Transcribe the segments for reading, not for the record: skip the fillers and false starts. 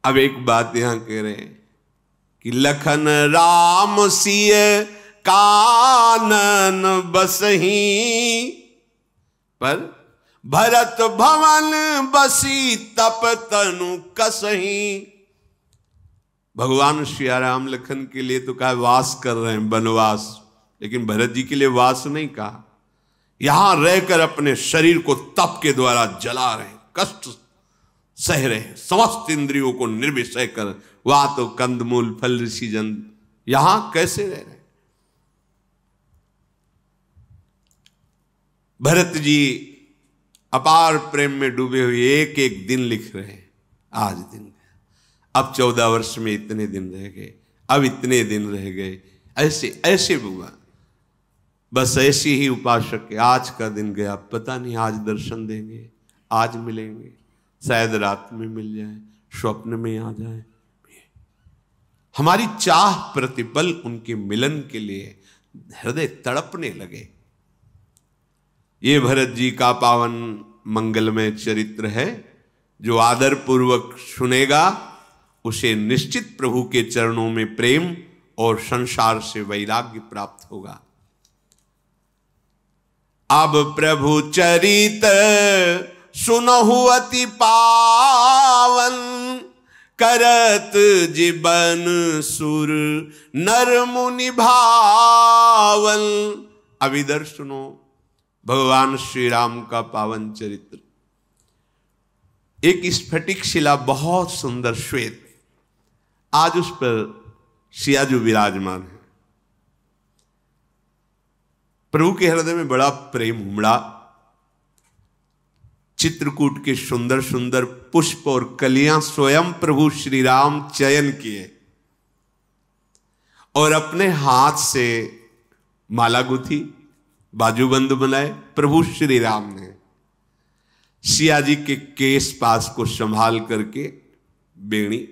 अब एक बात यहां कह रहे हैं कि लखन राम सिय कानन बसही, पर भरत भवन बसी तप तनु कसही। भगवान श्री राम लखन के लिए तो कहा वास कर रहे हैं, वनवास, लेकिन भरत जी के लिए वास नहीं कहा। यहां रहकर अपने शरीर को तप के द्वारा जला रहे, कष्ट सह रहे, समस्त इंद्रियों को निर्विषय कर। वहां तो कंदमूल फल ऋषि जन, यहां कैसे रह रहे। भरत जी अपार प्रेम में डूबे हुए एक एक दिन लिख रहे हैं। आज दिन, अब 14 वर्ष में इतने दिन रह गए, अब इतने दिन रह गए, ऐसे ऐसे हुआ। बस ऐसे ही उपासक के आज का दिन गया, पता नहीं आज दर्शन देंगे, आज मिलेंगे, शायद रात में मिल जाए, स्वप्न में आ जाए। हमारी चाह प्रतिपल उनके मिलन के लिए हृदय तड़पने लगे। ये भरत जी का पावन मंगलमय चरित्र है। जो आदर पूर्वक सुनेगा उसे निश्चित प्रभु के चरणों में प्रेम और संसार से वैराग्य प्राप्त होगा। अब प्रभु चरित सुनहु अति पावन, करत जीवन सुर नर मुनि भावन। अब इधर सुनो भगवान श्री राम का पावन चरित्र। एक स्फटिक शिला बहुत सुंदर श्वेत, आज उस पर सियाजू विराजमान है। प्रभु के हृदय में बड़ा प्रेम उमड़ा। चित्रकूट के सुंदर सुंदर पुष्प और कलियां स्वयं प्रभु श्री राम चयन किए और अपने हाथ से माला गुथी, बाजूबंद बनाए। प्रभु श्री राम ने सिया जी के केस पास को संभाल करके बेणी,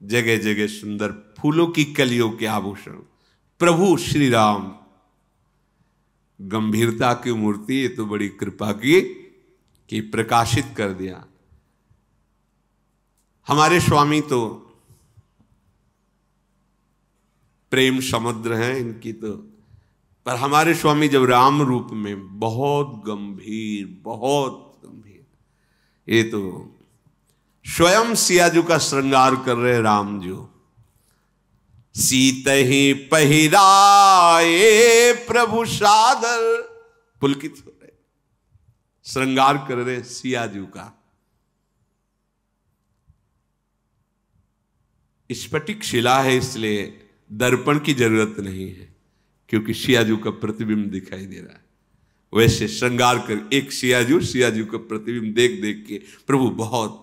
जगह जगह सुंदर फूलों की कलियों के आभूषण। प्रभु श्री राम गंभीरता की मूर्ति, ये तो बड़ी कृपा की कि प्रकाशित कर दिया। हमारे स्वामी तो प्रेम समुद्र हैं इनकी तो, पर हमारे स्वामी जब राम रूप में बहुत गंभीर, बहुत गंभीर, ये तो स्वयं सियाजू का श्रृंगार कर रहे राम जो। सीत ही पहिराए प्रभु सादर, पुलकित हो रहे, श्रृंगार कर रहे सियाजू का। स्फटिक शिला है इसलिए दर्पण की जरूरत नहीं है, क्योंकि सियाजू का प्रतिबिंब दिखाई दे रहा है। वैसे श्रृंगार कर एक सियाजू का प्रतिबिंब देख देख के प्रभु बहुत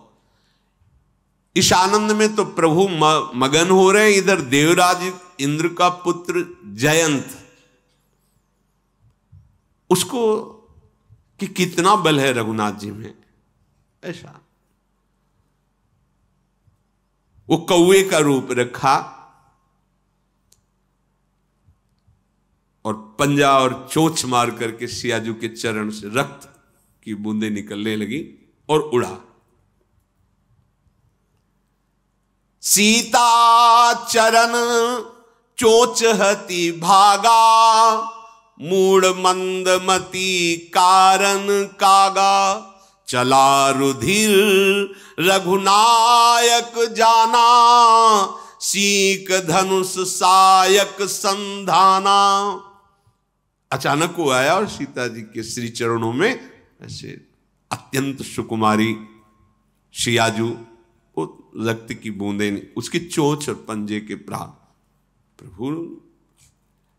इस आनंद में तो प्रभु मगन हो रहे हैं। इधर देवराज इंद्र का पुत्र जयंत, उसको कि कितना बल है रघुनाथ जी में, ऐसा वो कौवे का रूप रखा और पंजा और चोंच मार करके सियाजू के चरण से रक्त की बूंदें निकलने लगी और उड़ा। सीता चरण चोच हति भागा, मूड मंदमती कारण कागा। चला रुधिर रघुनायक जाना, सीक धनुष सायक संधाना। अचानक वो आया और सीता जी के श्री चरणों में ऐसे अत्यंत सुकुमारी सियाजू, रक्त की बूंदें, उसकी चोंच और पंजे के प्राण। प्रभु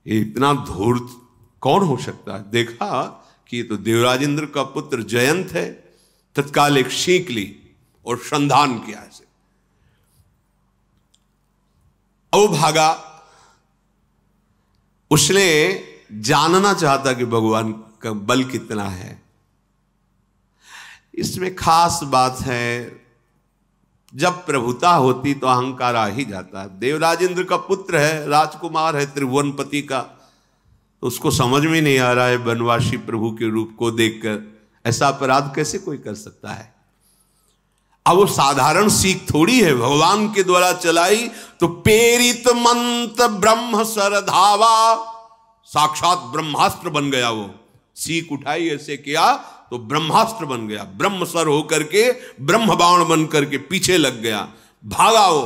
ये इतना धूर्त कौन हो सकता है? देखा कि ये तो देवराज इंद्र का पुत्र जयंत है। तत्काल एक सीख ली और संधान किया ऐसे। अब भागा, उसने जानना चाहता कि भगवान का बल कितना है। इसमें खास बात है, जब प्रभुता होती तो अहंकार आ ही जाता है। देवराज इंद्र का पुत्र है, राजकुमार है, त्रिभुवनपति का, तो उसको समझ में नहीं आ रहा है वनवासी प्रभु के रूप को देखकर ऐसा अपराध कैसे कोई कर सकता है। अब वो साधारण सीख थोड़ी है, भगवान के द्वारा चलाई तो पेरित मंत्र ब्रह्म सर धावा, साक्षात ब्रह्मास्त्र बन गया। वो सीख उठाई, ऐसे किया तो ब्रह्मास्त्र बन गया, ब्रह्म सर होकर के ब्रह्म बाण बन करके पीछे लग गया, भागा वो।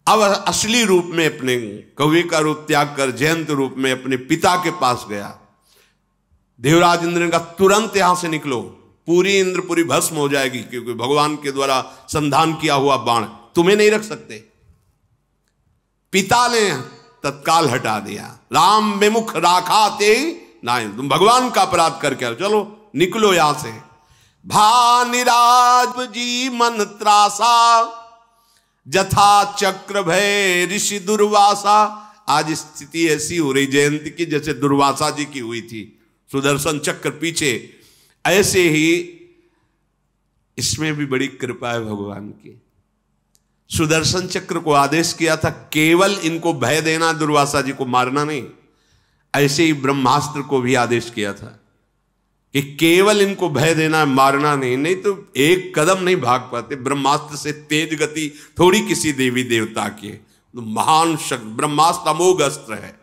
अब असली रूप में अपने कौवे का रूप त्याग कर जयंत रूप में अपने पिता के पास गया। देवराज इंद्र ने कहा तुरंत यहां से निकलो, पूरी इंद्रपुरी भस्म हो जाएगी, क्योंकि भगवान के द्वारा संधान किया हुआ बाण तुम्हें नहीं रख सकते। पिता ने तत्काल हटा दिया, राम विमुख राखा ते नहीं, तुम भगवान का अपराध करके चलो निकलो यहां से। भानिराज जी मन त्रासा जथा चक्र भय ऋषि दुर्वासा। आज स्थिति ऐसी हो रही जयंती की जैसे दुर्वासा जी की हुई थी, सुदर्शन चक्र पीछे, ऐसे ही इसमें भी बड़ी कृपा है भगवान की। सुदर्शन चक्र को आदेश किया था केवल इनको भय देना, दुर्वासा जी को मारना नहीं। ऐसे ही ब्रह्मास्त्र को भी आदेश किया था कि केवल इनको भय देना, मारना नहीं, नहीं तो एक कदम नहीं भाग पाते। ब्रह्मास्त्र से तेज गति थोड़ी किसी देवी देवता की, तो महान शक्ति, ब्रह्मास्त्र अमोघ अस्त्र है।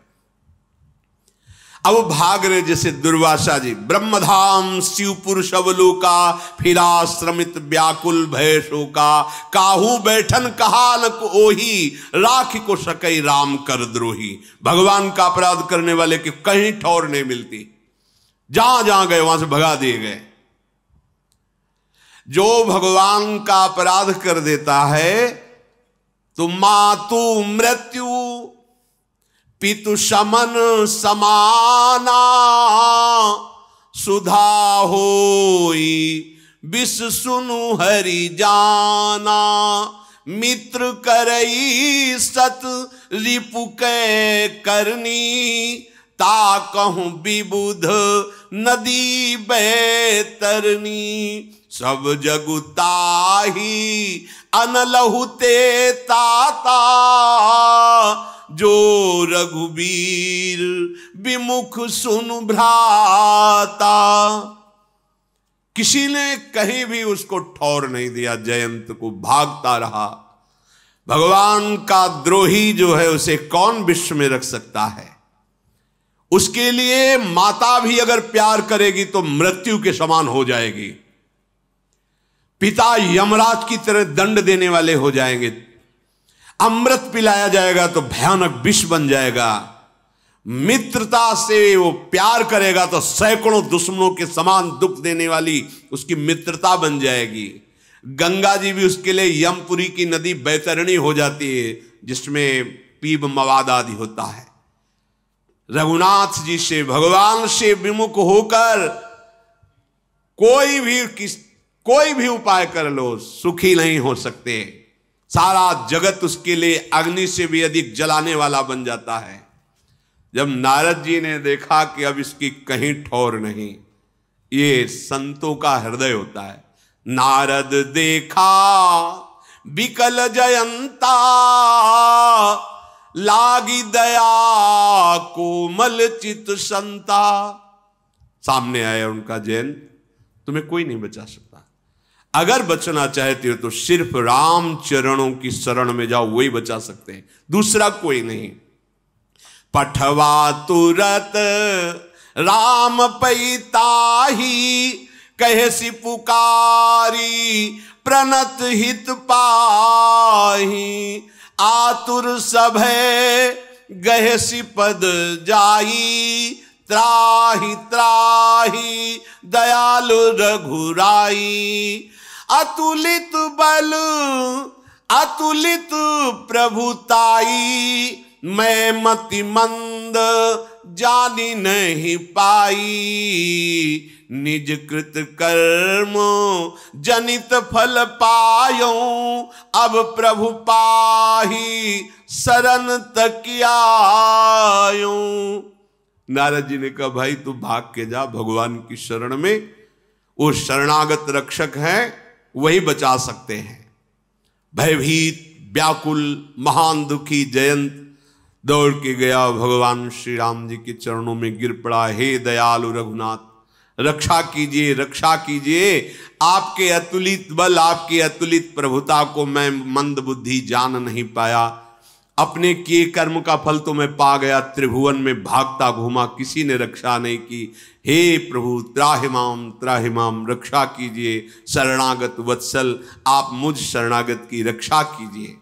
अब भाग रहे जैसे दुर्वासा जी, ब्रह्मधाम शिवपुर शवलोका फिरा श्रमित व्याकुल भय शोका, काहू बैठन कहाल को ओही राख को सकई राम कर द्रोही। भगवान का अपराध करने वाले की कहीं ठौर नहीं मिलती, जहां जहां गए वहां से भगा दिए गए। जो भगवान का अपराध कर देता है तो मातु मृत्यु पितु समन समाना, सुधा होई विष सुनु हरि जाना, मित्र करई सत रिपु कै करनी, ता कहूं विबुध नदी बैतरनी, सब जगुताही अनलहुते ताता, जो रघुबीर विमुख सुन भ्राता। किसी ने कहीं भी उसको ठौर नहीं दिया, जयंत को भागता रहा। भगवान का द्रोही जो है उसे कौन विश्व में रख सकता है। उसके लिए माता भी अगर प्यार करेगी तो मृत्यु के समान हो जाएगी, पिता यमराज की तरह दंड देने वाले हो जाएंगे, अमृत पिलाया जाएगा तो भयानक विष बन जाएगा, मित्रता से वो प्यार करेगा तो सैकड़ों दुश्मनों के समान दुख देने वाली उसकी मित्रता बन जाएगी। गंगा जी भी उसके लिए यमपुरी की नदी बैतरणी हो जाती है, जिसमें पीप मवाद आदि होता है। रघुनाथ जी से, भगवान से विमुख होकर कोई भी उपाय कर लो, सुखी नहीं हो सकते। सारा जगत उसके लिए अग्नि से भी अधिक जलाने वाला बन जाता है। जब नारद जी ने देखा कि अब इसकी कहीं ठौर नहीं, ये संतों का हृदय होता है। नारद देखा विकल जयंता, लागी दया कोमल चित संता। सामने आया उनका जयंत, तुम्हें कोई नहीं बचा सकता। अगर बचना चाहते हो तो सिर्फ राम चरणों की शरण में जाओ, वही बचा सकते हैं, दूसरा कोई नहीं। पठवा तुरत राम पैताही, कहे सि पुकारी प्रणत हित पाही, आतुर सभय गहे सि पद जाई, त्राहि त्राहि दयालु रघुराई। अतुलित बल अतुलित प्रभुताई, मैं मति मंद जानी नहीं पाई, निज कृत कर्म जनित फल पायो, अब प्रभु पाही शरण तकियायो। नारद जी ने कहा भाई तू भाग के जा भगवान की शरण में, वो शरणागत रक्षक हैं, वही बचा सकते हैं। भयभीत व्याकुल महान दुखी जयंत दौड़ के गया, भगवान श्री राम जी के चरणों में गिर पड़ा। हे दयालु रघुनाथ, रक्षा कीजिए, रक्षा कीजिए। आपके अतुलित बल, आपकी अतुलित प्रभुता को मैं मंद बुद्धि जान नहीं पाया। अपने किए कर्म का फल तो मैं पा गया, त्रिभुवन में भागता घूमा, किसी ने रक्षा नहीं की। हे प्रभु त्राहिमाम, रक्षा कीजिए। शरणागत वत्सल, आप मुझ शरणागत की रक्षा कीजिए।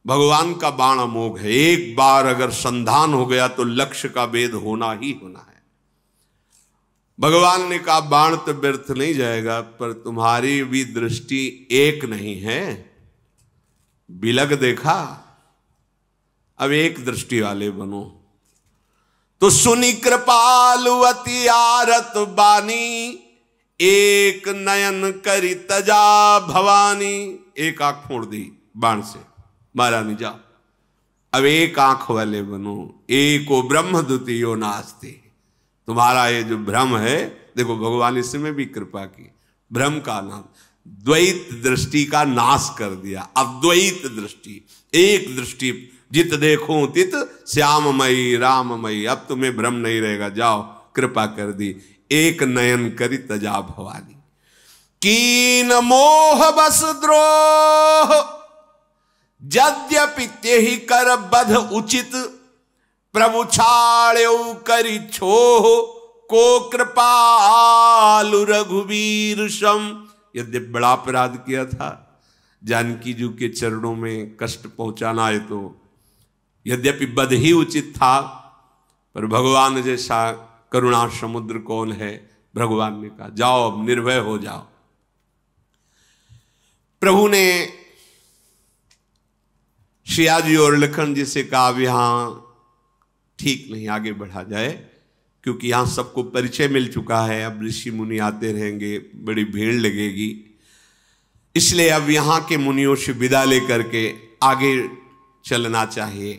भगवान का बाण अमोघ है, एक बार अगर संधान हो गया तो लक्ष्य का भेद होना ही होना है। भगवान ने कहा बाण तो व्यर्थ नहीं जाएगा, पर तुम्हारी भी दृष्टि एक नहीं है। बिलग देखा, अब एक दृष्टि वाले बनो। तो सुनी कृपालु अति आरत बानी, एक नयन करी तजा भवानी। एक आंख फोड़ दी बाण से, महारानी जा। अब एक आंख वाले बनो। एको ब्रह्म द्वितीयो नास्ति। तुम्हारा ये जो भ्रम है, देखो भगवान इसमें भी कृपा की, भ्रम का नाम, द्वैत दृष्टि का नाश कर दिया। अद्वैत दृष्टि, एक दृष्टि, जित देखो तित श्याममयी राममयी। अब तुम्हें भ्रम नहीं रहेगा, जाओ, कृपा कर दी। एक नयन करी तजा भवानी, कीन मोह बस द्रोह, यद्यपि तेहि कर बध उचित, प्रभु छाड़्यो करी छोह, को कृपालु रघुवीर सम। यद्यपि बड़ा अपराध किया था, जानकी जी के चरणों में कष्ट पहुंचाना है, तो यद्यपि बध ही उचित था, पर भगवान जैसा करुणा समुद्र कौन है। भगवान ने कहा जाओ, अब निर्भय हो जाओ। प्रभु ने श्रिया जी और लखन जी से कहा अब यहां ठीक नहीं आगे बढ़ा जाए, क्योंकि यहां सबको परिचय मिल चुका है। अब ऋषि मुनि आते रहेंगे, बड़ी भीड़ लगेगी, इसलिए अब यहां के मुनियों से विदा लेकर के आगे चलना चाहिए।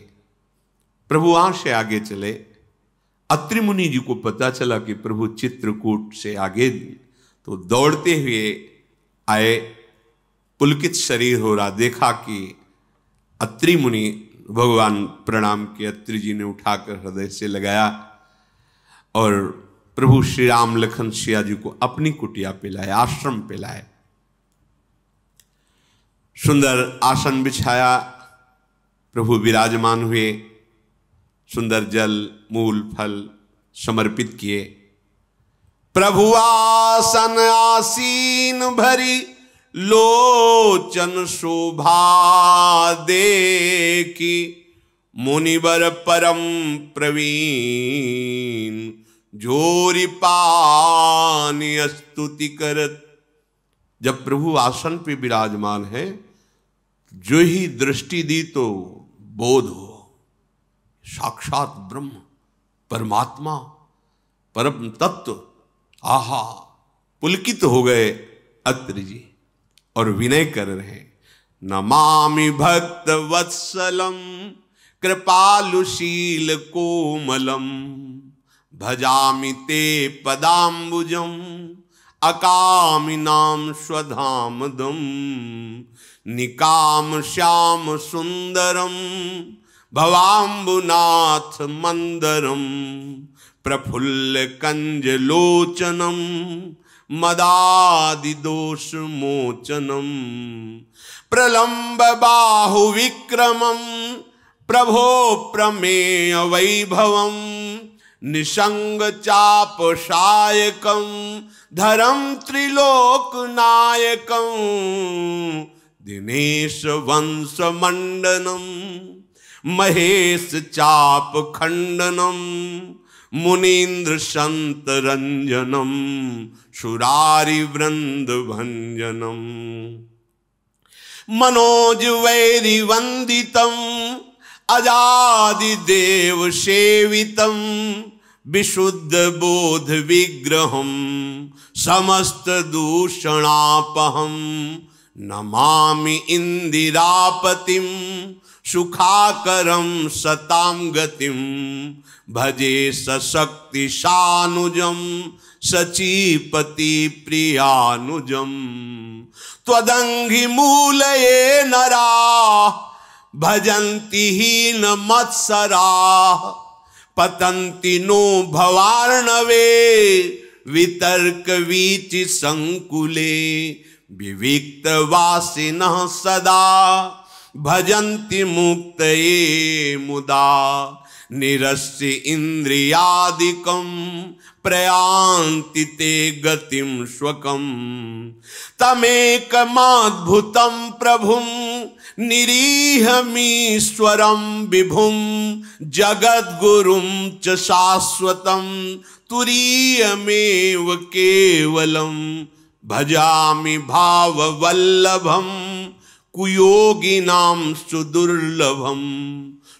प्रभु वहां से आगे चले। अत्रि मुनि जी को पता चला कि प्रभु चित्रकूट से आगे, तो दौड़ते हुए आए। पुलकित शरीर हो रहा, देखा कि अत्रि मुनि, भगवान प्रणाम किया। अत्रि जी ने उठाकर हृदय से लगाया और प्रभु श्री राम लखन सिया जी को अपनी कुटिया पे लाए, आश्रम पे लाए। सुंदर आसन बिछाया, प्रभु विराजमान हुए। सुंदर जल मूल फल समर्पित किए। प्रभु आसन आसीन भरी, लोचन शोभा देखी, मुनिवर परम प्रवीण, जोरी पानी स्तुति करत। जब प्रभु आसन पे विराजमान है, जो ही दृष्टि दी तो बोध हो, साक्षात ब्रह्म परमात्मा परम तत्व। आहा, पुलकित हो गए अत्रि जी और विनय कर रहे। नमामि भक्त वत्सलम, कृपालुशील कोमलम, भजामि ते पदाम्बुजम, अकामिनाम स्वधामदम, निकाम श्याम सुंदरम, भवाम्बुनाथ मंदरम, प्रफुल्ल कंज लोचनम, मदादि दोष मोचनम, प्रलंब बाहु विक्रमम, प्रभो प्रमेय वैभवम, निसंग चाप शायकम, धरम त्रिलोक नायकम, दिनेश वंश मंडनम, महेश चाप खंडनम, मुनीन्द्र संत रंजनम, सुरारि वृंद भंजनम, मनोज वैरी वंदितम, अजादि देव सेवितम, विशुद्ध बोध विग्रहम, समस्त दूषणापहम, नमामि इंदिरापतिम, सुखाकरम सताम गतिम, भजे सशक्ति शानुजम, सचीपति प्रियानुजम, त्वदंघि मूलये नरा, भजन्ति हीन मत्सरा, पतंति नो भवार्णवे वितर्क वीचि संकुले विविक्त वासिनः सदा भजन्ति मुक्तये मुदा निरस्य इंद्रियादिकं प्रयान्ति ते गतिं स्वकं तमेकमद्भुतं प्रभुं निरीहमीश्वरं विभुं जगद्गुरुं च शाश्वतं तुरीयमेव केवलं भजामि भाववल्लभं कुयोगिनां सुदुर्लभं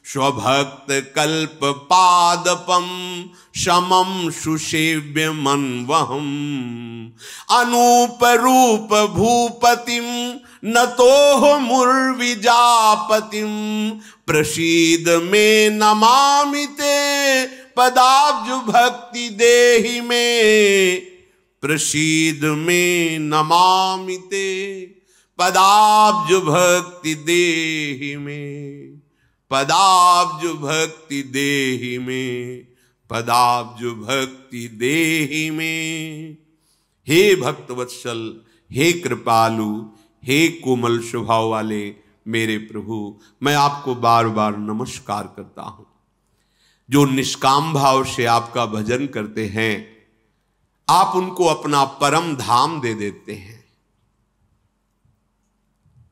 स्वभक्त कल्प पादपम समम सुसेव्यमन्वहम् अनूप रूप भूपतिम नतोह मुर्विजापतिम प्रसीद में नमामि ते पदाब्ज भक्ति देहि में प्रसीद में नमामि ते पदाब्ज भक्ति देहि में पदाब्ज भक्ति देहि में पदाब्ज भक्ति देहि में। हे भक्तवत्सल, हे कृपालु, हे कोमल स्वभाव वाले मेरे प्रभु, मैं आपको बार बार नमस्कार करता हूं। जो निष्काम भाव से आपका भजन करते हैं, आप उनको अपना परम धाम दे देते हैं।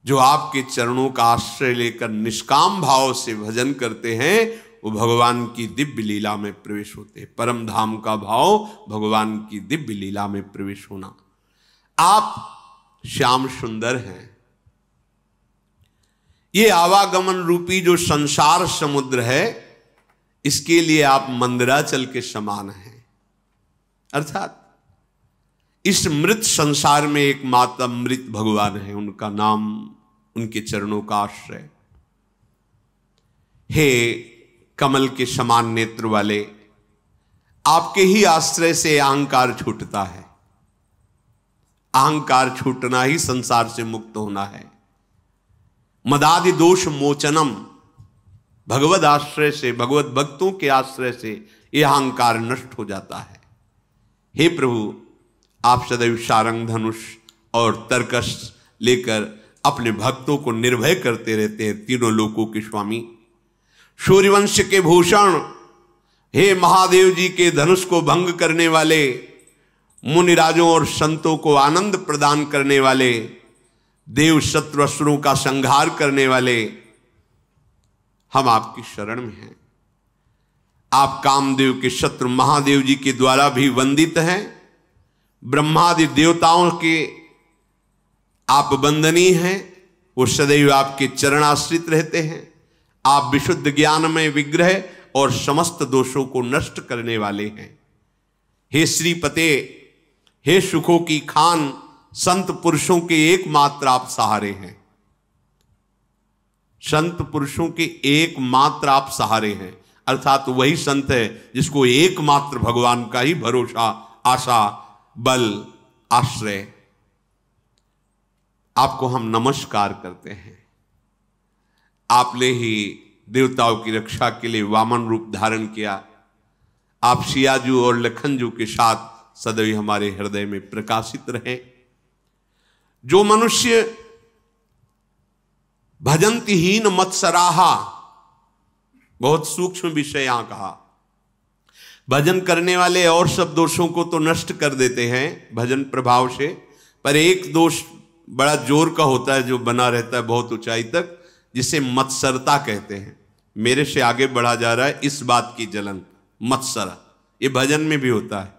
जो आपके चरणों का आश्रय लेकर निष्काम भाव से भजन करते हैं, वो भगवान की दिव्य लीला में प्रवेश होते हैं। परम धाम का भाव भगवान की दिव्य लीला में प्रवेश होना। आप श्याम सुंदर हैं। ये आवागमन रूपी जो संसार समुद्र है, इसके लिए आप मंदराचल के समान हैं। अर्थात इस मृत संसार में एकमात्र मृत भगवान है, उनका नाम, उनके चरणों का आश्रय। हे कमल के समान नेत्र वाले, आपके ही आश्रय से अहंकार छूटता है। अहंकार छूटना ही संसार से मुक्त होना है। मदादि दोष मोचनम, भगवद आश्रय से, भगवत भक्तों के आश्रय से यह अहंकार नष्ट हो जाता है। हे प्रभु, आप सदैव सारंग धनुष और तरकश लेकर अपने भक्तों को निर्भय करते रहते हैं। तीनों लोकों के स्वामी, सूर्यवंश के भूषण, हे महादेव जी के धनुष को भंग करने वाले, मुनिराजों और संतों को आनंद प्रदान करने वाले, देव शत्रु असुरों का संहार करने वाले, हम आपकी शरण में हैं। आप कामदेव के शत्रु महादेव जी के द्वारा भी वंदित हैं। ब्रह्मादि देवताओं के आप वंदनीय हैं। वो सदैव आपके चरणाश्रित रहते हैं। आप विशुद्ध ज्ञानमय विग्रह और समस्त दोषों को नष्ट करने वाले हैं। हे श्रीपते, हे सुखों की खान, संत पुरुषों के एकमात्र आप सहारे हैं। संत पुरुषों के एकमात्र आप सहारे हैं। अर्थात वही संत है जिसको एकमात्र भगवान का ही भरोसा, आशा, बल, आश्रय। आपको हम नमस्कार करते हैं। आपने ही देवताओं की रक्षा के लिए वामन रूप धारण किया। आप सियाजू और लखनजू के साथ सदैव हमारे हृदय में प्रकाशित रहें। जो मनुष्य भजन्ति हीन मत्सराहा, बहुत सूक्ष्म विषय यहां कहा। भजन करने वाले और सब दोषों को तो नष्ट कर देते हैं भजन प्रभाव से, पर एक दोष बड़ा जोर का होता है जो बना रहता है बहुत ऊंचाई तक, जिसे मत्सरता कहते हैं। मेरे से आगे बढ़ा जा रहा है इस बात की जलन, मत्सर। ये भजन में भी होता है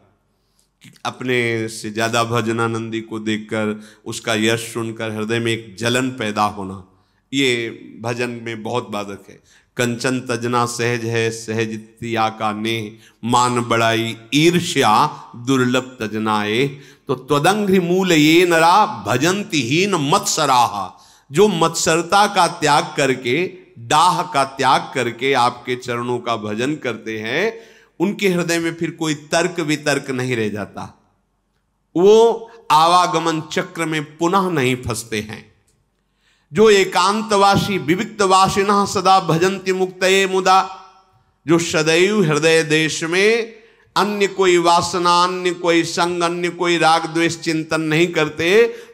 कि अपने से ज्यादा भजनानंदी को देखकर, उसका यश सुनकर हृदय में एक जलन पैदा होना, ये भजन में बहुत बाधक है। कंचन तजना सहज है, सहज तिया का ने, मान बड़ाई ईर्ष्या दुर्लभ तजनाए। तो त्वदंघ्रि मूल ये नरा भजन्ति हीन मत्सराहा। जो मत्सरता का त्याग करके, डाह का त्याग करके आपके चरणों का भजन करते हैं, उनके हृदय में फिर कोई तर्क वितर्क नहीं रह जाता। वो आवागमन चक्र में पुनः नहीं फंसते हैं। जो एकांतवासी विविक्तवासिनः सदा भजन्ति मुक्तये मुदा, जो सदैव हृदय देश में अन्य कोई वासना, अन्य कोई संग, अन्य कोई राग द्वेष चिंतन नहीं करते,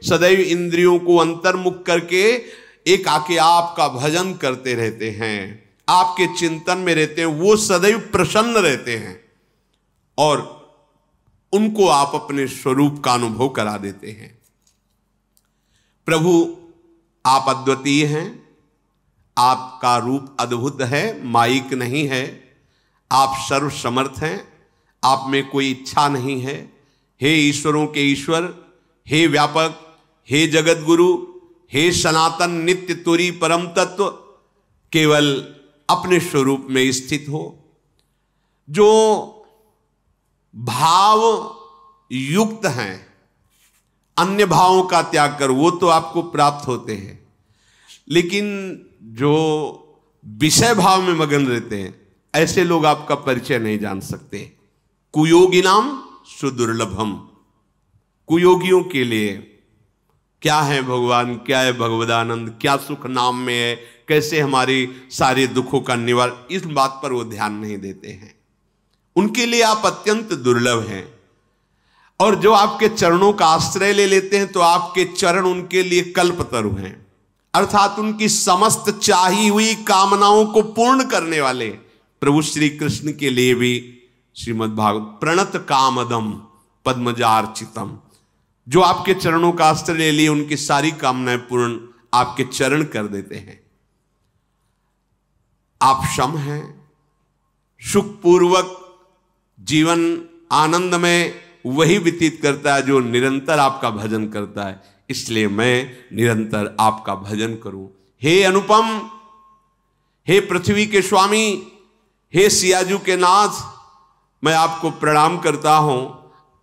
सदैव इंद्रियों को अंतर्मुख करके एक आके आपका भजन करते रहते हैं, आपके चिंतन में रहते हैं, वो सदैव प्रसन्न रहते हैं और उनको आप अपने स्वरूप का अनुभव करा देते हैं। प्रभु आप अद्वितीय हैं, आपका रूप अद्भुत है, माइक नहीं है, आप सर्व समर्थ हैं, आप में कोई इच्छा नहीं है। हे ईश्वरों के ईश्वर, हे व्यापक, हे जगत गुरु, हे सनातन नित्य तुरी परम तत्व, केवल अपने स्वरूप में स्थित हो। जो भाव युक्त हैं, अन्य भावों का त्याग कर, वो तो आपको प्राप्त होते हैं, लेकिन जो विषय भाव में मगन रहते हैं, ऐसे लोग आपका परिचय नहीं जान सकते। कुयोगी नाम सुदुर्लभम, कुयोगियों के लिए क्या है भगवान, क्या है भगवदानंद, क्या सुख नाम में है, कैसे हमारे सारे दुखों का निवारण, इस बात पर वो ध्यान नहीं देते हैं। उनके लिए आप अत्यंत दुर्लभ हैं। और जो आपके चरणों का आश्रय ले लेते हैं तो आपके चरण उनके लिए कल्पतरु हैं, अर्थात उनकी समस्त चाही हुई कामनाओं को पूर्ण करने वाले प्रभु श्री कृष्ण के लिए भी श्रीमद् भागवत प्रणत कामदम पद्मजार्चितम, जो आपके चरणों का आश्रय ले लिए उनकी सारी कामनाएं पूर्ण आपके चरण कर देते हैं। आप सम हैं, सुखपूर्वक जीवन आनंद में वही व्यतीत करता है जो निरंतर आपका भजन करता है, इसलिए मैं निरंतर आपका भजन करूं। हे अनुपम, हे पृथ्वी के स्वामी, हे सियाजू के नाथ, मैं आपको प्रणाम करता हूं।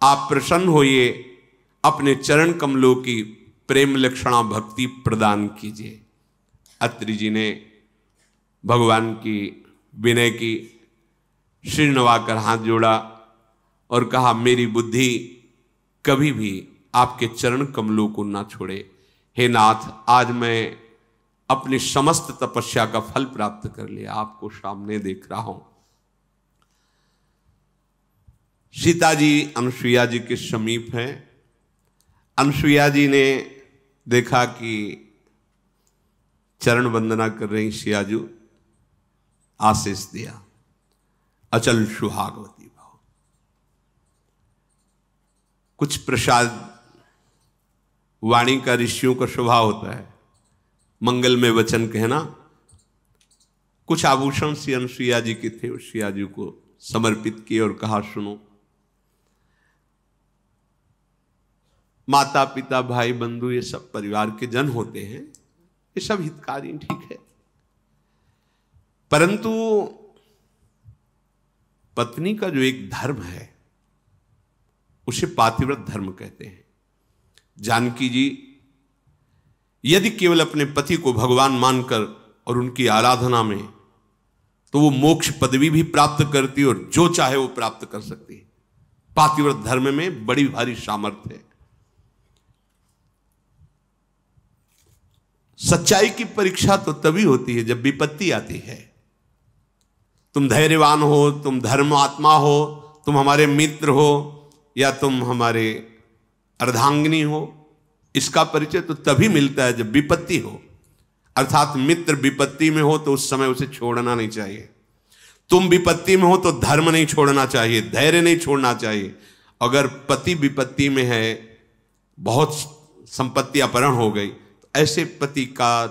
आप प्रसन्न होइए, अपने चरण कमलों की प्रेम लक्षणा भक्ति प्रदान कीजिए। अत्रि जी ने भगवान की विनय की, सिर नवाकर हाथ जोड़ा और कहा, मेरी बुद्धि कभी भी आपके चरण कमलों को ना छोड़े। हे नाथ, आज मैं अपनी समस्त तपस्या का फल प्राप्त कर लिया, आपको सामने देख रहा हूं। सीता जी अनुसुईया जी के समीप हैं। अनुसुईया जी ने देखा कि चरण वंदना कर रही सियाजू, आशीष दिया, अचल सुहागवती भाव। कुछ प्रसाद वाणी का ऋषियों का स्वभाव होता है, मंगल में वचन कहना। कुछ आभूषण से अनुसुईया जी के थे, उस सियाजू को समर्पित किए और कहा, सुनो, माता पिता भाई बंधु ये सब परिवार के जन होते हैं, ये सब हितकारी, ठीक है, परंतु पत्नी का जो एक धर्म है उसे पातिव्रत धर्म कहते हैं। जानकी जी यदि केवल अपने पति को भगवान मानकर और उनकी आराधना में, तो वो मोक्ष पदवी भी प्राप्त करती और जो चाहे वो प्राप्त कर सकती है। पातिव्रत धर्म में बड़ी भारी सामर्थ्य है। सच्चाई की परीक्षा तो तभी होती है जब विपत्ति आती है। तुम धैर्यवान हो, तुम धर्म आत्मा हो, तुम हमारे मित्र हो या तुम हमारे अर्धांगिनी हो, इसका परिचय तो तभी मिलता है जब विपत्ति हो। अर्थात मित्र विपत्ति में हो तो उस समय उसे छोड़ना नहीं चाहिए। तुम विपत्ति में हो तो धर्म नहीं छोड़ना चाहिए, धैर्य नहीं छोड़ना चाहिए। अगर पति विपत्ति में है, बहुत संपत्ति अपहरण हो गई, तो ऐसे पति का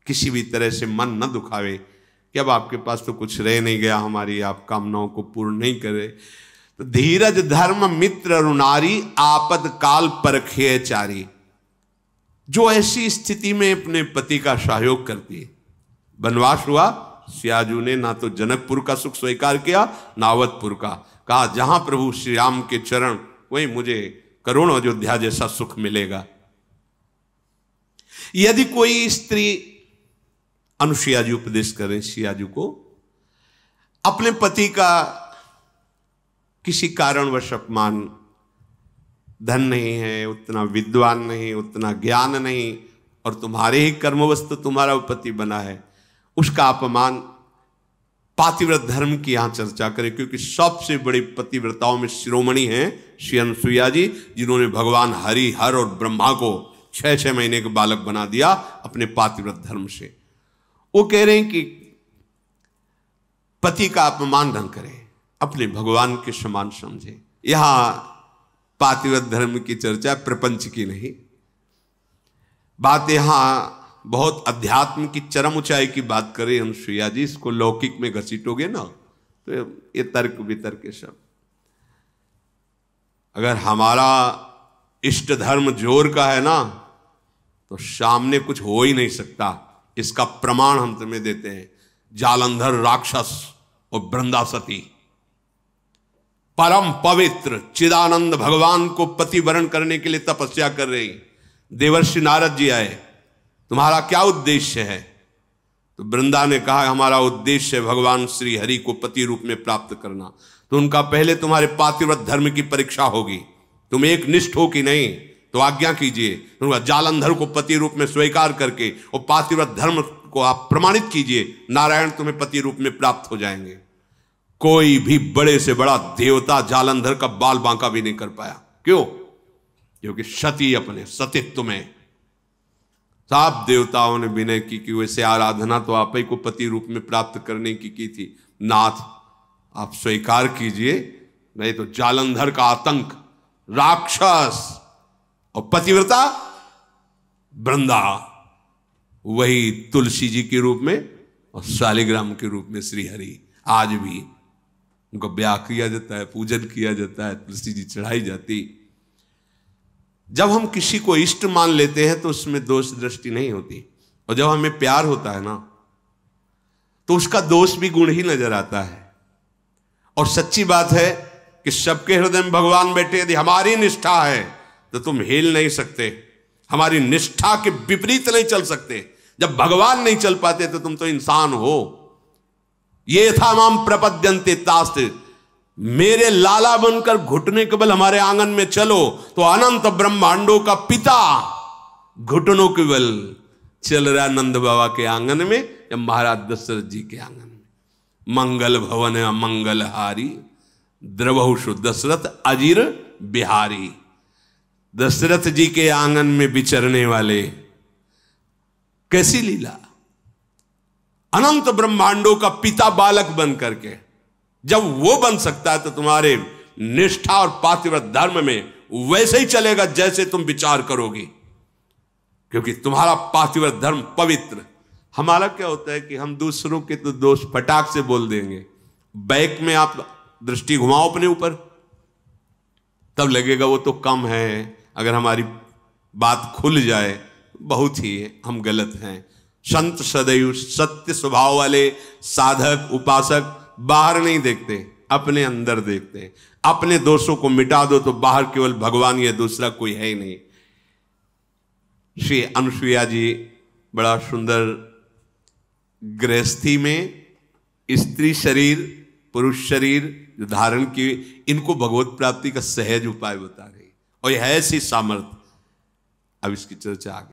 किसी भी तरह से मन न दुखावे कि अब आपके पास तो कुछ रह नहीं गया, हमारी आप कामनाओं को पूर्ण नहीं करे। तो धीरज धर्म मित्र अरुणारी, आपद काल परखे चारी। जो ऐसी स्थिति में अपने पति का सहयोग करती है। वनवास हुआ, सियाजू ने ना तो जनकपुर का सुख स्वीकार किया ना अवधपुर का। कहा जहां प्रभु श्री राम के चरण, वहीं मुझे करोड़ों अयोध्या जैसा सुख मिलेगा। यदि कोई स्त्री, अनुसुईया जी उपदेश करें सियाजू को, अपने पति का किसी कारणवश अपमान, धन नहीं है, उतना विद्वान नहीं, उतना ज्ञान नहीं, और तुम्हारे ही कर्मवश तुम्हारा पति बना है, उसका अपमान पातिव्रत धर्म की यहां चर्चा करें, क्योंकि सबसे बड़ी पतिव्रताओं में शिरोमणि हैं श्री अनुसुईया जी, जिन्होंने भगवान हरि, हर और ब्रह्मा को 6-6 महीने के बालक बना दिया अपने पातिव्रत धर्म से। वो कह रहे हैं कि पति का अपमान न करें, अपने भगवान के समान समझे। यहां पातिव्रत धर्म की चर्चा प्रपंच की नहीं, बात यहां बहुत अध्यात्म की चरम ऊंचाई की बात करें अनुसुईया जी। इसको लौकिक में घसीटोगे ना तो ये तर्क वितर्क के सब। अगर हमारा इष्ट धर्म जोर का है ना तो सामने कुछ हो ही नहीं सकता। इसका प्रमाण हम तुम्हें देते हैं। जालंधर राक्षस और वृंदासती परम पवित्र चिदानंद भगवान को पति वरण करने के लिए तपस्या कर रही। देवर्षि नारद जी आए, तुम्हारा क्या उद्देश्य है? तो वृंदा ने कहा, हमारा उद्देश्य है भगवान श्री हरि को पति रूप में प्राप्त करना। तो उनका, पहले तुम्हारे पातिव्रत धर्म की परीक्षा होगी, तुम एक निष्ठ हो कि नहीं, तो आज्ञा कीजिए। उनका जालंधर को पति रूप में स्वीकार करके और पातिव्रत धर्म को आप प्रमाणित कीजिए, नारायण तुम्हें पति रूप में प्राप्त हो जाएंगे। कोई भी बड़े से बड़ा देवता जालंधर का बाल बांका भी नहीं कर पाया। क्यों? क्योंकि सती अपने सतीत्व में सब देवताओं ने विनय की कि वैसे आराधना तो आप ही को पति रूप में प्राप्त करने की थी, नाथ आप स्वीकार कीजिए, नहीं तो जालंधर का आतंक, राक्षस और पतिव्रता वृंदा, वही तुलसी जी के रूप में और शालिग्राम के रूप में श्री हरि। आज भी उनको ब्याह किया जाता है, पूजन किया जाता है, तुलसी जी चढ़ाई जाती। जब हम किसी को इष्ट मान लेते हैं तो उसमें दोष दृष्टि नहीं होती, और जब हमें प्यार होता है ना तो उसका दोष भी गुण ही नजर आता है। और सच्ची बात है कि सबके हृदय में भगवान बैठे। यदि हमारी निष्ठा है तो तुम हिल नहीं सकते, हमारी निष्ठा के विपरीत नहीं चल सकते। जब भगवान नहीं चल पाते तो तुम तो इंसान हो। ये था माम प्रपद्यन्ते तास्ते, मेरे लाला बनकर घुटने के बल हमारे आंगन में चलो तो अनंत ब्रह्मांडों का पिता घुटनों के बल चल रहा नंद बाबा के आंगन में या महाराज दशरथ जी के आंगन में। मंगल भवन मंगलहारी द्रवहुषु दशरथ अजीर बिहारी। दशरथ जी के आंगन में विचरने वाले, कैसी लीला! अनंत ब्रह्मांडों का पिता बालक बन करके, जब वो बन सकता है तो तुम्हारे निष्ठा और पातिव्रत धर्म में वैसे ही चलेगा जैसे तुम विचार करोगी, क्योंकि तुम्हारा पातिव्रत धर्म पवित्र। हमारा क्या होता है कि हम दूसरों के तो दोष फटाक से बोल देंगे, बैक में आप दृष्टि घुमाओ अपने ऊपर, तब लगेगा वो तो कम है। अगर हमारी बात खुल जाए बहुत ही हम गलत हैं। संत सदैव सत्य स्वभाव वाले साधक उपासक बाहर नहीं देखते, अपने अंदर देखते हैं। अपने दोषों को मिटा दो तो बाहर केवल भगवान या दूसरा कोई है ही नहीं। श्री अनुसुईया जी बड़ा सुंदर गृहस्थी में स्त्री शरीर पुरुष शरीर जो धारण की, इनको भगवत प्राप्ति का सहज उपाय बता रही, और यह है ऐसी सामर्थ्य। अब इसकी चर्चा आगे।